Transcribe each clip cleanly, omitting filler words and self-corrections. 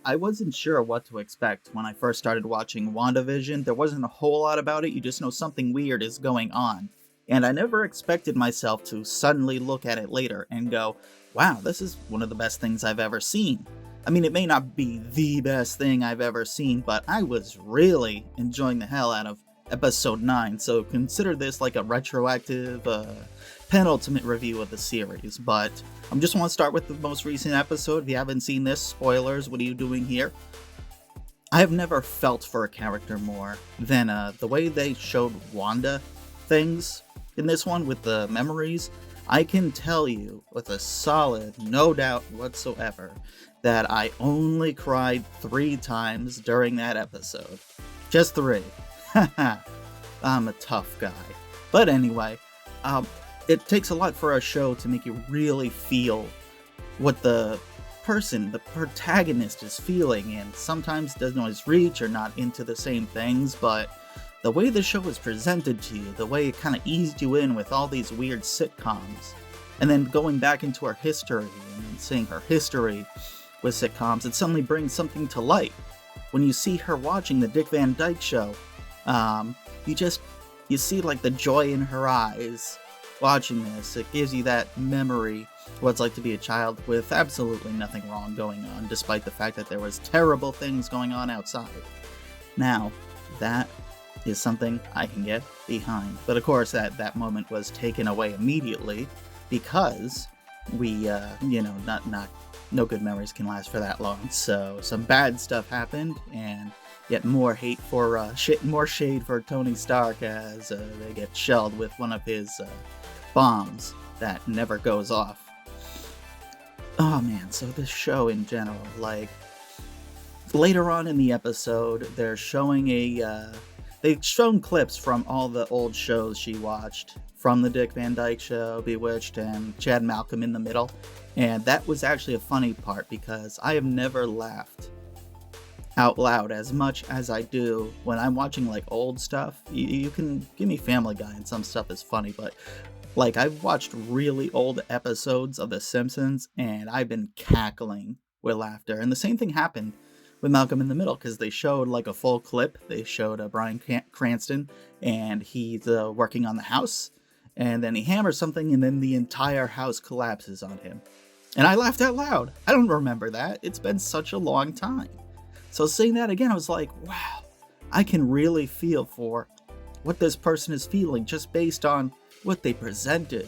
I wasn't sure what to expect when I first started watching WandaVision. There wasn't a whole lot about it, you just know something weird is going on. And I never expected myself to suddenly look at it later and go, wow, this is one of the best things I've ever seen. I mean, it may not be the best thing I've ever seen, but I was really enjoying the hell out of episode 9, so consider this like a retroactive, penultimate review of the series. But I just want to start with the most recent episode. If you haven't seen this, spoilers, what are you doing here? I have never felt for a character more than the way they showed Wanda things in this one with the memories. I can tell you with a solid, no doubt whatsoever, that I only cried 3 times during that episode. Just 3. Haha, I'm a tough guy. But anyway, it takes a lot for a show to make you really feel what the protagonist is feeling, and sometimes doesn't always reach or not into the same things, but the way the show is presented to you, the way it kind of eased you in with all these weird sitcoms, and then going back into her history and seeing her history with sitcoms, it suddenly brings something to light. When you see her watching the Dick Van Dyke Show, you see like the joy in her eyes watching this. It gives you that memory what it's like to be a child with absolutely nothing wrong going on, despite the fact that there was terrible things going on outside. Now, that is something I can get behind. But of course, that moment was taken away immediately because we, no good memories can last for that long. So some bad stuff happened, and yet more hate for more shade for Tony Stark as they get shelled with one of his bombs that never goes off. Oh man, so this show in general, like later on in the episode, they're showing they've shown clips from all the old shows she watched, from the Dick Van Dyke Show, Bewitched, and Chad Malcolm in the Middle. And that was actually a funny part because I have never laughed out loud as much as I do when I'm watching like old stuff. You can give me Family Guy and some stuff is funny, but like I've watched really old episodes of The Simpsons and I've been cackling with laughter. And the same thing happened with Malcolm in the Middle, because they showed like a full clip. They showed Bryan Cranston and he's working on the house, and then he hammers something and then the entire house collapses on him. And I laughed out loud. I don't remember that. It's been such a long time. So seeing that again, I was like, wow, I can really feel for what this person is feeling just based on what they presented,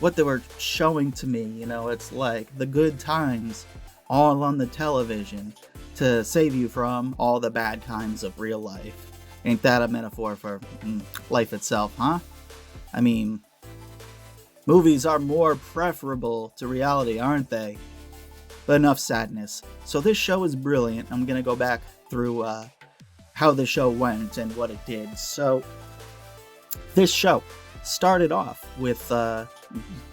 what they were showing to me. You know, it's like the good times all on the television to save you from all the bad times of real life. Ain't that a metaphor for life itself, huh? I mean, movies are more preferable to reality, aren't they? But enough sadness. So this show is brilliant. I'm gonna go back through how the show went and what it did. So this show started off with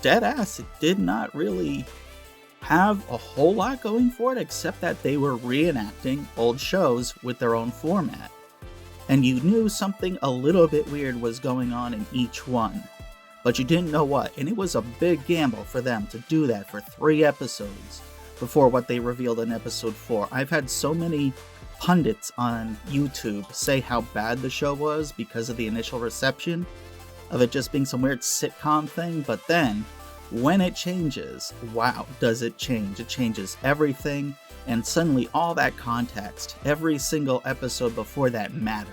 dead ass. It did not really have a whole lot going for it, except that they were reenacting old shows with their own format. And you knew something a little bit weird was going on in each one, but you didn't know what. And it was a big gamble for them to do that for 3 episodes before what they revealed in episode 4. I've had so many pundits on YouTube say how bad the show was because of the initial reception of it just being some weird sitcom thing, but then when it changes, wow, does it change. It changes everything, and suddenly all that context, every single episode before that mattered,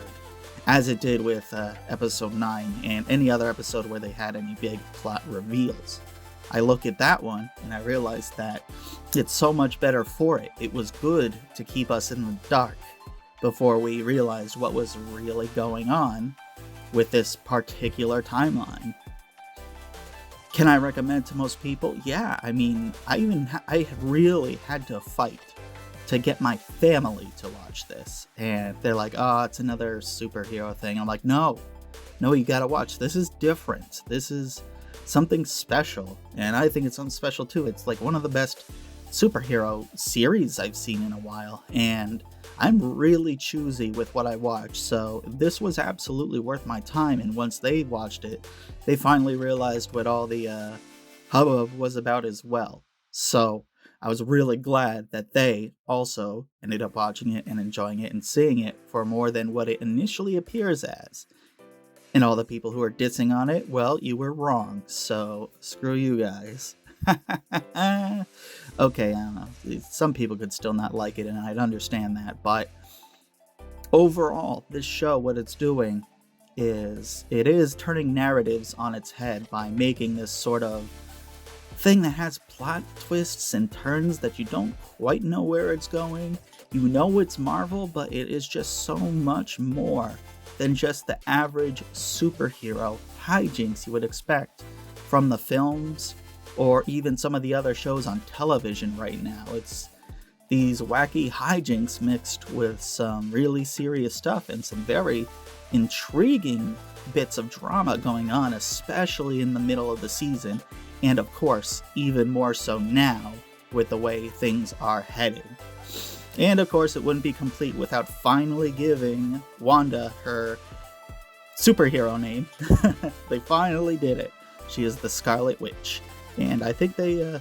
as it did with episode 9 and any other episode where they had any big plot reveals. I look at that one and I realized that it's so much better for it. It was good to keep us in the dark before we realized what was really going on with this particular timeline. Can I recommend to most people? Yeah, I mean, I really had to fight to get my family to watch this. And they're like, oh, it's another superhero thing. I'm like, no, you gotta watch. This is different. This is something special. And I think it's something special too. It's like one of the best superhero series I've seen in a while. And I'm really choosy with what I watch, so this was absolutely worth my time. And once they watched it, they finally realized what all the hubbub was about as well. So I was really glad that they also ended up watching it and enjoying it and seeing it for more than what it initially appears as. And all the people who are dissing on it, well, you were wrong, so screw you guys. Okay, I don't know. Some people could still not like it, and I'd understand that, but overall, this show, what it's doing is it is turning narratives on its head by making this sort of thing that has plot twists and turns that you don't quite know where it's going. You know it's Marvel, but it is just so much more than just the average superhero hijinks you would expect from the films or even some of the other shows on television right now. It's these wacky hijinks mixed with some really serious stuff and some very intriguing bits of drama going on, especially in the middle of the season, and of course, even more so now with the way things are headed. And of course, it wouldn't be complete without finally giving Wanda her superhero name. They finally did it. She is the Scarlet Witch. And I think they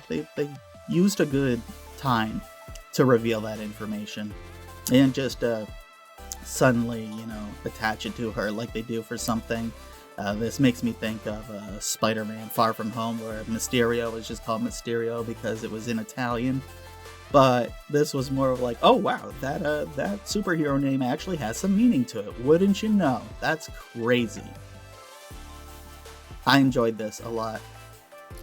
used a good time to reveal that information. And just suddenly, attach it to her like they do for something. This makes me think of Spider-Man Far From Home, where Mysterio was just called Mysterio because it was in Italian. But this was more of like, oh wow, that superhero name actually has some meaning to it. Wouldn't you know? That's crazy. I enjoyed this a lot.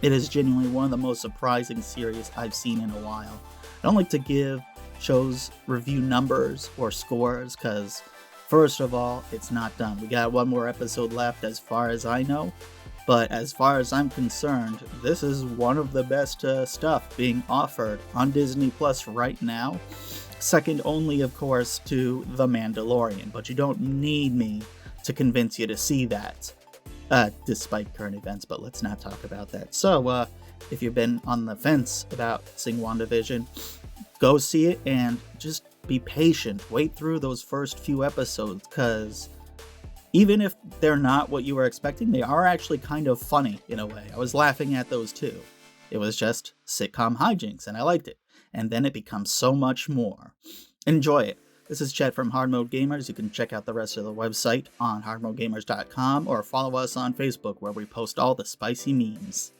It is genuinely one of the most surprising series I've seen in a while. I don't like to give shows review numbers or scores because, first of all, it's not done. We got one more episode left as far as I know. But as far as I'm concerned, this is one of the best stuff being offered on Disney Plus right now. Second only, of course, to The Mandalorian. But you don't need me to convince you to see that, despite current events. But let's not talk about that. So, if you've been on the fence about seeing WandaVision, go see it and just be patient. Wait through those first few episodes, because even if they're not what you were expecting, they are actually kind of funny in a way. I was laughing at those too. It was just sitcom hijinks, and I liked it. And then it becomes so much more. Enjoy it. This is Chet from Hard Mode Gamers. You can check out the rest of the website on hardmodegamers.com or follow us on Facebook, where we post all the spicy memes.